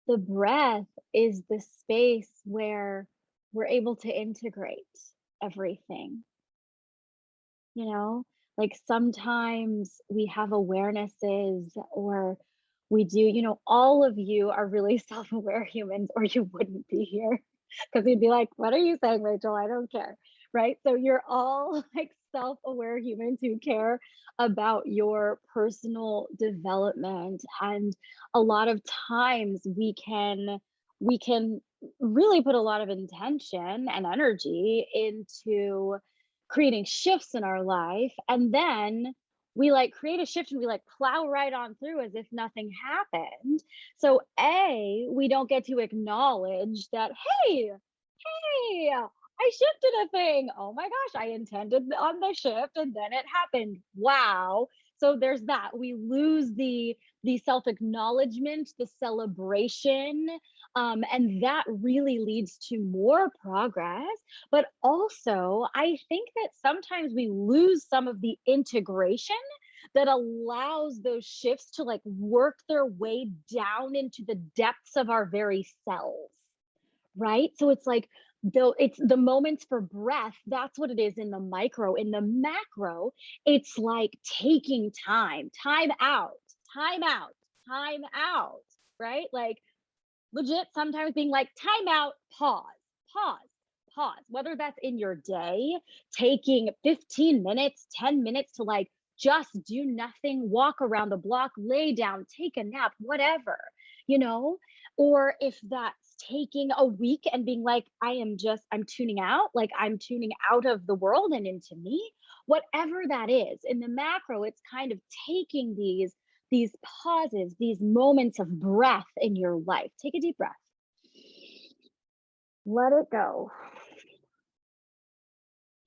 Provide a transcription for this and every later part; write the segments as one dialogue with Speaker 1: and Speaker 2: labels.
Speaker 1: The breath is the space where we're able to integrate everything, you know? Like sometimes we have awarenesses or we do, all of you are really self-aware humans or you wouldn't be here. Because you'd be like, what are you saying, Rachel? I don't care. Right. So you're all like self-aware humans who care about your personal development. And a lot of times we can really put a lot of intention and energy into creating shifts in our life, and then we like create a shift and we like plow right on through as if nothing happened. So we don't get to acknowledge that, hey, I shifted a thing. Oh my gosh, I intended on the shift and then it happened. Wow. So there's that. We lose the self-acknowledgement, the celebration, and that really leads to more progress. But also, I think that sometimes we lose some of the integration that allows those shifts to like work their way down into the depths of our very selves, right? So it's like, though it's the moments for breath, that's what it is in the micro. In the macro, it's like taking time out, time out, time out, right? Like legit sometimes being like, time out, pause, pause. Whether that's in your day, taking 15 minutes, 10 minutes to like just do nothing, walk around the block, lay down, take a nap, whatever, you know? Or if that's taking a week and being like, I'm tuning out, like I'm tuning out of the world and into me, whatever that is. In the macro, it's kind of taking these pauses, these moments of breath in your life. Take a deep breath. Let it go.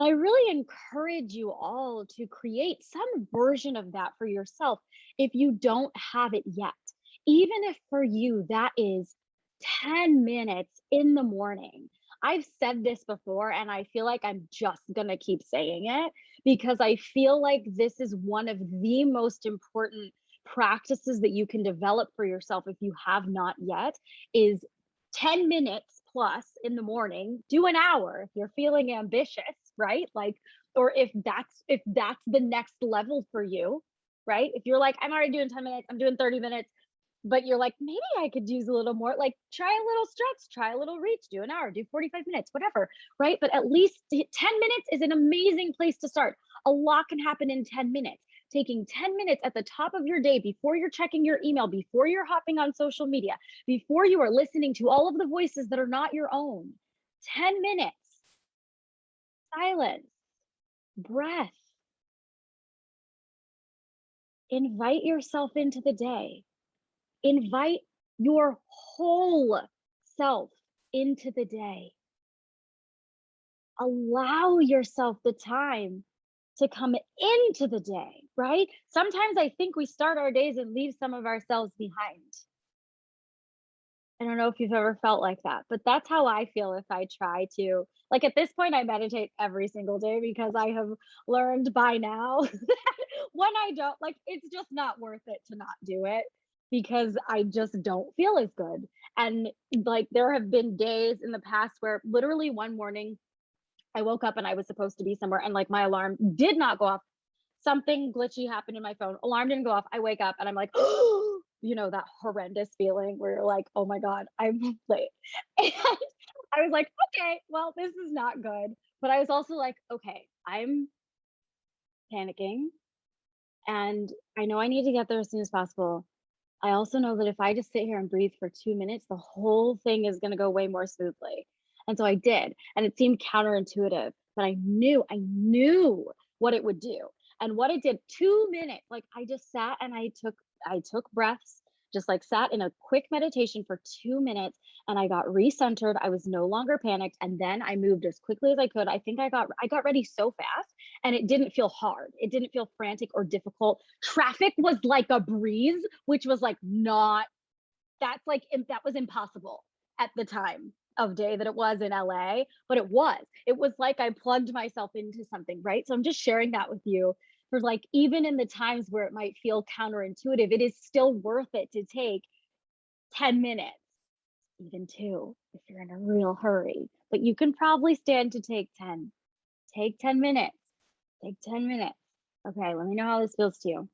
Speaker 1: I really encourage you all to create some version of that for yourself if you don't have it yet. Even if for you that is 10 minutes in the morning. I've said this before and I feel like I'm just going to keep saying it because I feel like this is one of the most important practices that you can develop for yourself if you have not yet is 10 minutes plus in the morning, do an hour if you're feeling ambitious, right? Like, or if that's the next level for you, right? If you're like, I'm already doing 10 minutes, I'm doing 30 minutes, but you're like, maybe I could use a little more, like try a little stretch, try a little reach, do an hour, do 45 minutes, whatever, right? But at least 10 minutes is an amazing place to start. A lot can happen in 10 minutes. Taking 10 minutes at the top of your day before you're checking your email, before you're hopping on social media, before you are listening to all of the voices that are not your own. 10 minutes, silence, breath, invite yourself into the day. Invite your whole self into the day. Allow yourself the time to come into the day, right? Sometimes I think we start our days and leave some of ourselves behind. I don't know if you've ever felt like that, but that's how I feel if I try to. Like at this point, I meditate every single day because I have learned by now that when I don't, like, it's just not worth it to not do it because I just don't feel as good. And like, there have been days in the past where literally one morning I woke up and I was supposed to be somewhere and like my alarm did not go off. Something glitchy happened in my phone. Alarm didn't go off. I wake up and I'm like, that horrendous feeling where you're like, oh my God, I'm late. And I was like, okay, well, this is not good. But I was also like, okay, I'm panicking and I know I need to get there as soon as possible. I also know that if I just sit here and breathe for 2 minutes, the whole thing is going to go way more smoothly. And so I did. And it seemed counterintuitive, but I knew what it would do. And what it did, 2 minutes, like I just sat and I took breaths, just like sat in a quick meditation for 2 minutes and I got recentered. I was no longer panicked. And then I moved as quickly as I could. I think I got ready so fast and it didn't feel hard. It didn't feel frantic or difficult. Traffic was like a breeze, which was like not that was impossible at the time of day that it was in LA, but it was like I plugged myself into something, right? So I'm just sharing that with you for like, even in the times where it might feel counterintuitive, it is still worth it to take 10 minutes even 2 if you're in a real hurry, but you can probably stand to take 10. Take 10 minutes. Take 10 minutes. Okay, let me know how this feels to you.